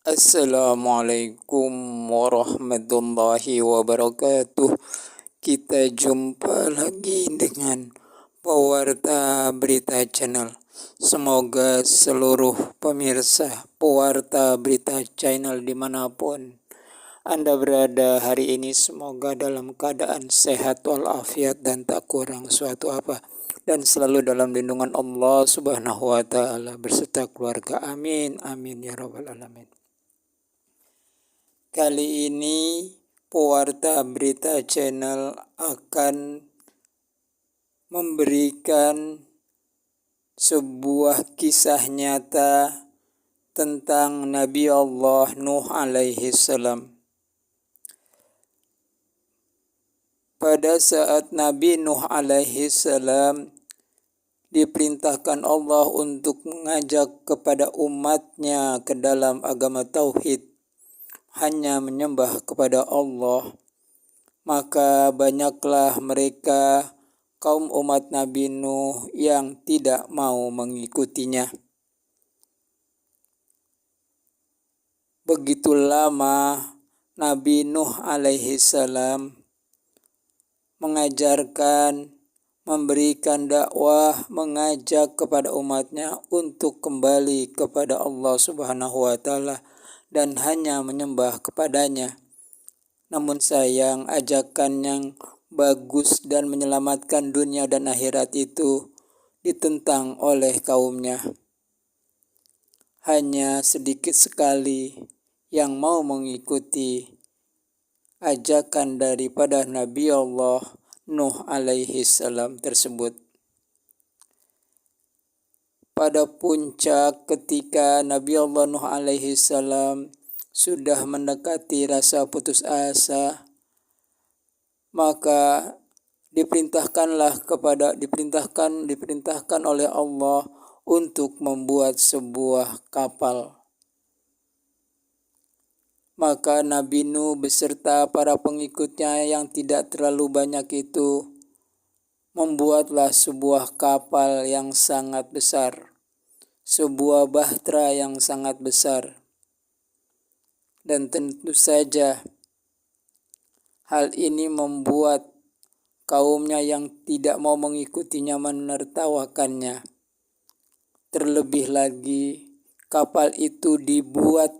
Assalamualaikum warahmatullahi wabarakatuh. Kita jumpa lagi dengan Pewarta Berita Channel. Semoga seluruh pemirsa Pewarta Berita Channel dimanapun Anda berada hari ini, semoga dalam keadaan sehat walafiat dan tak kurang suatu apa, dan selalu dalam lindungan Allah Subhanahu wa Ta'ala berserta keluarga. Amin, amin ya Rabbal 'Alamin. Kali ini Pewarta Berita Channel akan memberikan sebuah kisah nyata tentang Nabi Allah Nuh alaihi salam. Pada saat Nabi Nuh alaihi salam diperintahkan Allah untuk mengajak kepada umatnya ke dalam agama tauhid, hanya menyembah kepada Allah, maka banyaklah mereka kaum umat Nabi Nuh yang tidak mau mengikutinya. Begitu lama Nabi Nuh alaihi salam mengajarkan, memberikan dakwah, mengajak kepada umatnya untuk kembali kepada Allah Subhanahu wa Ta'ala dan hanya menyembah kepadanya. Namun sayang, ajakan yang bagus dan menyelamatkan dunia dan akhirat itu ditentang oleh kaumnya. Hanya sedikit sekali yang mau mengikuti ajakan daripada Nabi Allah Nuh alaihi salam tersebut. Pada puncak ketika Nabi Allah Nuh alaihi salam sudah mendekati rasa putus asa, maka diperintahkan oleh Allah untuk membuat sebuah kapal. Maka Nabi Nuh beserta para pengikutnya yang tidak terlalu banyak itu membuatlah sebuah kapal yang sangat besar, sebuah bahtera yang sangat besar. Dan tentu saja hal ini membuat kaumnya yang tidak mau mengikutinya menertawakannya. Terlebih lagi, kapal itu dibuat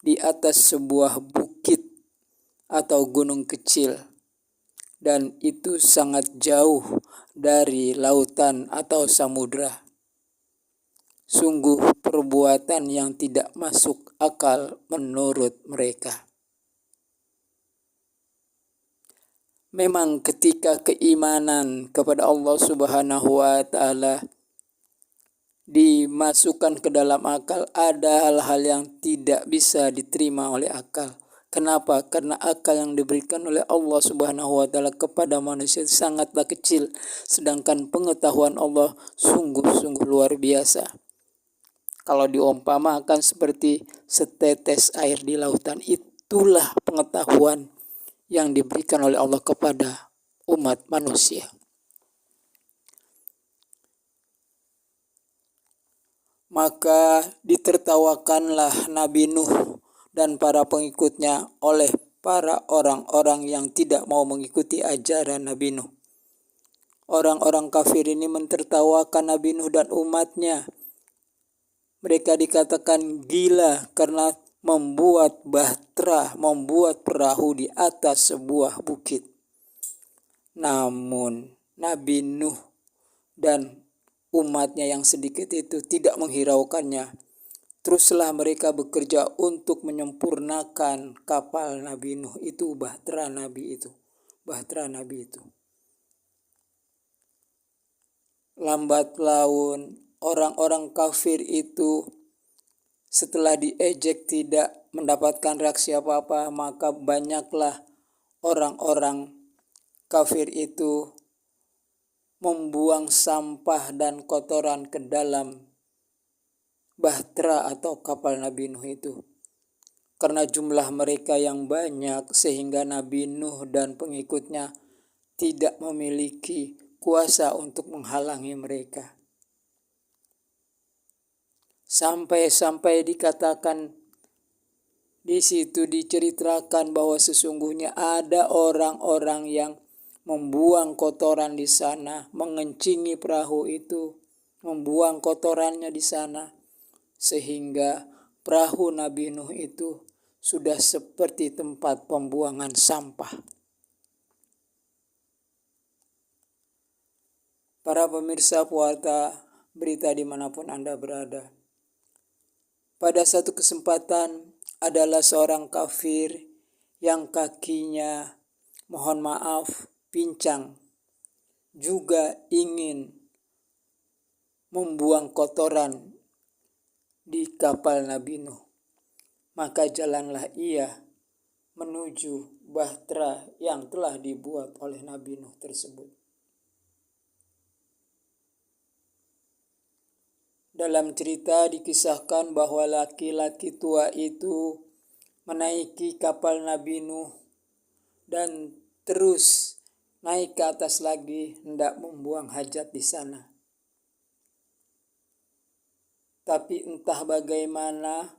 di atas sebuah bukit atau gunung kecil, dan itu sangat jauh dari lautan atau samudra. Sungguh perbuatan yang tidak masuk akal menurut mereka. Memang ketika keimanan kepada Allah Subhanahu wa Ta'ala dimasukkan ke dalam akal, ada hal-hal yang tidak bisa diterima oleh akal. Kenapa? Karena akal yang diberikan oleh Allah Subhanahu wa Ta'ala kepada manusia sangatlah kecil, sedangkan pengetahuan Allah sungguh-sungguh luar biasa. Kalau diumpamakan seperti setetes air di lautan, itulah pengetahuan yang diberikan oleh Allah kepada umat manusia. Maka ditertawakanlah Nabi Nuh dan para pengikutnya oleh para orang-orang yang tidak mau mengikuti ajaran Nabi Nuh. Orang-orang kafir ini mentertawakan Nabi Nuh dan umatnya. Mereka dikatakan gila karena membuat bahtera, membuat perahu di atas sebuah bukit. Namun Nabi Nuh dan umatnya yang sedikit itu tidak menghiraukannya. Teruslah mereka bekerja untuk menyempurnakan kapal Nabi Nuh itu, bahtera Nabi itu. Lambat laun orang-orang kafir itu setelah diejek tidak mendapatkan reaksi apa-apa, maka banyaklah orang-orang kafir itu membuang sampah dan kotoran ke dalam bahtera atau kapal Nabi Nuh itu. Karena jumlah mereka yang banyak sehingga Nabi Nuh dan pengikutnya tidak memiliki kuasa untuk menghalangi mereka. Sampai dikatakan Di situ diceritakan bahwa sesungguhnya ada orang-orang yang membuang kotoran di sana, mengencingi perahu itu, membuang kotorannya di sana, sehingga perahu Nabi Nuh itu sudah seperti tempat pembuangan sampah. Para pemirsa Puarta Berita dimanapun Anda berada. Pada satu kesempatan adalah seorang kafir yang kakinya, mohon maaf, pincang, juga ingin membuang kotoran di kapal Nabi Nuh. Maka jalanlah ia menuju bahtera yang telah dibuat oleh Nabi Nuh tersebut. Dalam cerita dikisahkan bahwa laki-laki tua itu menaiki kapal Nabi Nuh dan terus naik ke atas lagi hendak membuang hajat di sana. Tapi entah bagaimana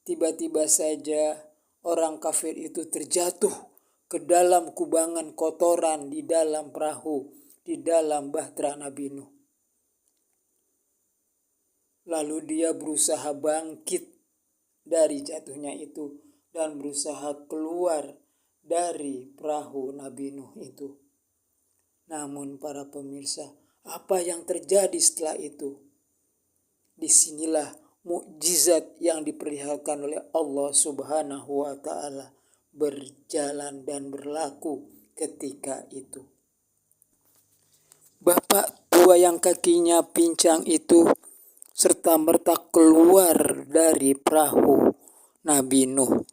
tiba-tiba saja orang kafir itu terjatuh ke dalam kubangan kotoran di dalam perahu, di dalam bahtera Nabi Nuh. Lalu dia berusaha bangkit dari jatuhnya itu dan berusaha keluar dari perahu Nabi Nuh itu. Namun para pemirsa, apa yang terjadi setelah itu? Disinilah mukjizat yang diperlihatkan oleh Allah Subhanahu wa Ta'ala berjalan dan berlaku ketika itu. Bapak tua yang kakinya pincang itu serta merta keluar dari perahu Nabi Nuh.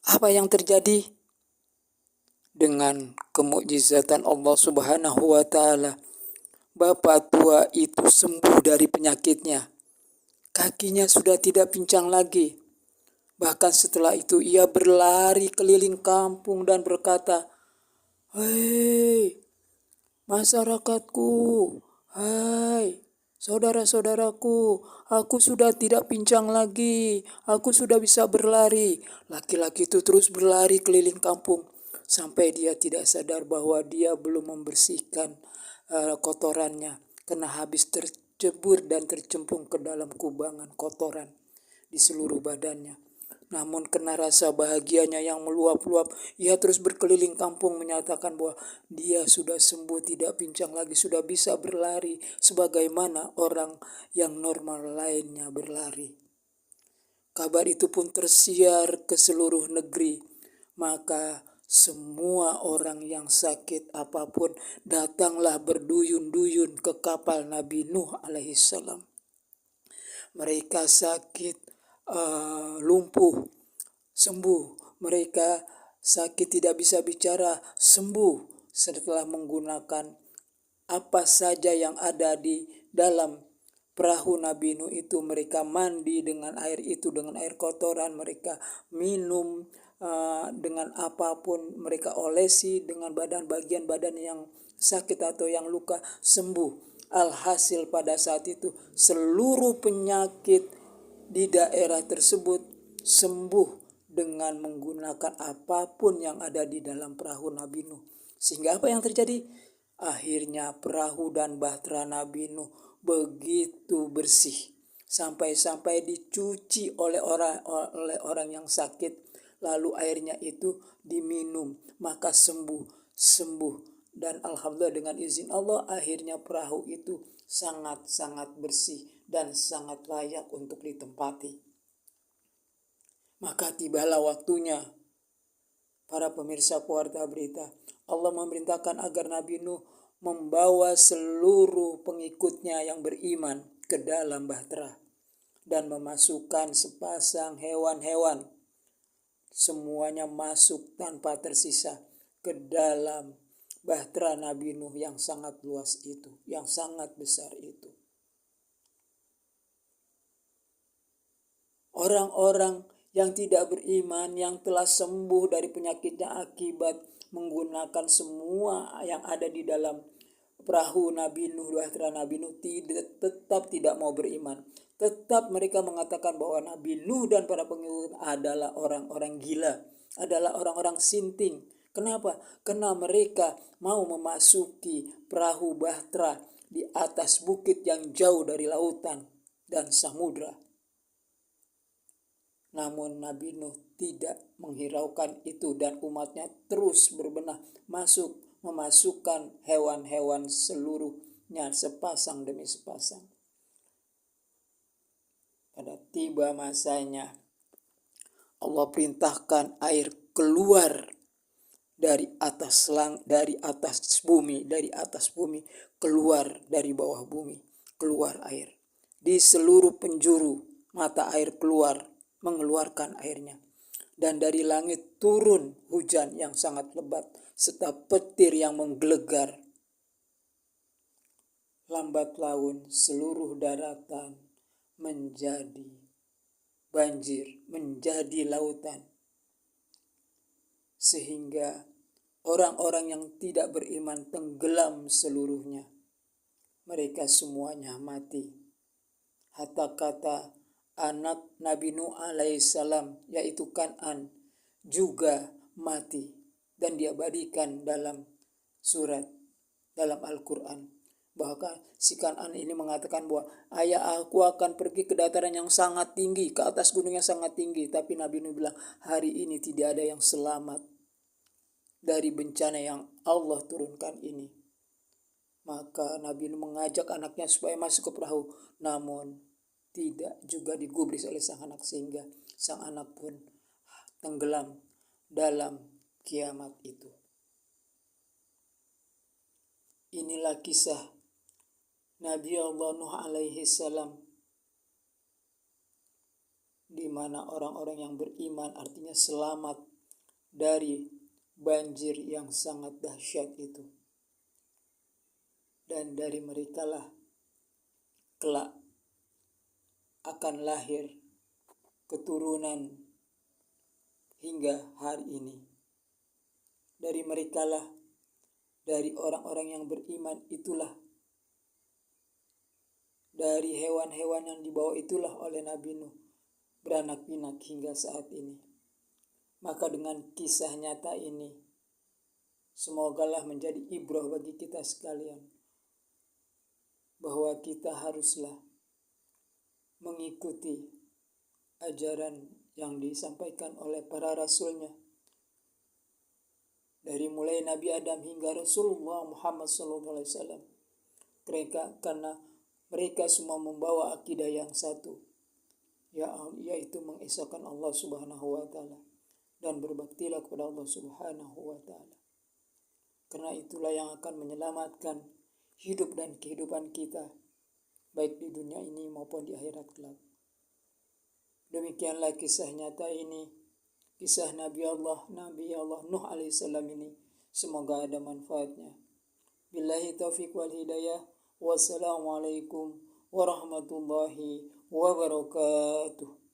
Apa yang terjadi? Dengan kemukjizatan Allah Subhanahu wa Ta'ala, bapak tua itu sembuh dari penyakitnya. Kakinya sudah tidak pincang lagi. Bahkan setelah itu ia berlari keliling kampung dan berkata, "Hei masyarakatku, hai saudara-saudaraku, aku sudah tidak pincang lagi, aku sudah bisa berlari." Laki-laki itu terus berlari keliling kampung sampai dia tidak sadar bahwa dia belum membersihkan kotorannya karena habis tercebur dan tercemplung ke dalam kubangan kotoran di seluruh badannya. Namun karena rasa bahagianya yang meluap-luap, ia terus berkeliling kampung menyatakan bahwa dia sudah sembuh, tidak pincang lagi, sudah bisa berlari sebagaimana orang yang normal lainnya berlari. Kabar itu pun tersiar ke seluruh negeri. Maka semua orang yang sakit apapun datanglah berduyun-duyun ke kapal Nabi Nuh alaihissalam. Mereka sakit, lumpuh, sembuh. Mereka sakit tidak bisa bicara, sembuh setelah menggunakan apa saja yang ada di dalam perahu Nabi Nuh itu. Mereka mandi dengan air itu, dengan air kotoran. Mereka minum dengan apapun. Mereka olesi dengan bagian badan yang sakit atau yang luka, sembuh. Alhasil pada saat itu seluruh penyakit di daerah tersebut sembuh dengan menggunakan apapun yang ada di dalam perahu Nabi Nuh. Sehingga apa yang terjadi? Akhirnya perahu dan bahtera Nabi Nuh begitu bersih. Sampai-sampai dicuci oleh orang yang sakit. Lalu airnya itu diminum. Maka sembuh. Dan alhamdulillah dengan izin Allah akhirnya perahu itu sangat-sangat bersih dan sangat layak untuk ditempati. Maka tibalah waktunya, para pemirsa Puarta Berita, Allah memerintahkan agar Nabi Nuh membawa seluruh pengikutnya yang beriman ke dalam bahtera dan memasukkan sepasang hewan-hewan. Semuanya masuk tanpa tersisa ke dalam bahtera Nabi Nuh yang sangat luas itu, yang sangat besar itu. Orang-orang yang tidak beriman, yang telah sembuh dari penyakitnya akibat menggunakan semua yang ada di dalam perahu Nabi Nuh, bahtera Nabi Nuh tetap tidak mau beriman. Tetap mereka mengatakan bahwa Nabi Nuh dan para pengikut adalah orang-orang gila, adalah orang-orang sinting. Kenapa? Karena mereka mau memasuki perahu bahtera di atas bukit yang jauh dari lautan dan samudra. Namun Nabi Nuh tidak menghiraukan itu dan umatnya terus berbenah memasukkan hewan-hewan seluruhnya sepasang demi sepasang. Pada tiba masanya Allah perintahkan air keluar dari atas bumi, keluar dari bawah bumi, keluar air. Di seluruh penjuru mata air keluar, mengeluarkan airnya. Dan dari langit turun hujan yang sangat lebat serta petir yang menggelegar. Lambat laun seluruh daratan menjadi banjir, menjadi lautan. Sehingga orang-orang yang tidak beriman tenggelam seluruhnya. Mereka semuanya mati. Hatta kata anak Nabi Nuh alaihissalam, yaitu Kan'an, juga mati dan diabadikan dalam Al-Quran. Bahkan si Kan'an ini mengatakan bahwa ayah aku akan pergi ke dataran yang sangat tinggi, ke atas gunung yang sangat tinggi. Tapi Nabi Nuh bilang, hari ini tidak ada yang selamat dari bencana yang Allah turunkan ini. Maka Nabi Nuh mengajak anaknya supaya masuk ke perahu, namun tidak juga digubris oleh sang anak, sehingga sang anak pun tenggelam dalam kiamat itu. Inilah kisah Nabi Allah Nuh alaihi salam, di mana orang-orang yang beriman artinya selamat dari banjir yang sangat dahsyat itu. Dan dari merekalah kelak akan lahir keturunan hingga hari ini. Dari merekalah, dari orang-orang yang beriman itulah, dari hewan-hewan yang dibawa itulah oleh Nabi Nuh beranak pinak hingga saat ini. Maka dengan kisah nyata ini, semogalah menjadi ibrah bagi kita sekalian, bahwa kita haruslah mengikuti ajaran yang disampaikan oleh para rasulnya, dari mulai Nabi Adam hingga Rasulullah Muhammad SAW. Karena mereka semua membawa akidah yang satu, yaitu mengesahkan Allah Subhanahu wa Ta'ala dan berbaktilah kepada Allah Subhanahu wa Ta'ala. Karena itulah yang akan menyelamatkan hidup dan kehidupan kita, baik di dunia ini maupun di akhirat kelak. Demikianlah kisah nyata ini, kisah Nabi Allah Nuh alaihissalam ini. Semoga ada manfaatnya. Billahi taufiq wal hidayah. Wassalamualaikum warahmatullahi wabarakatuh.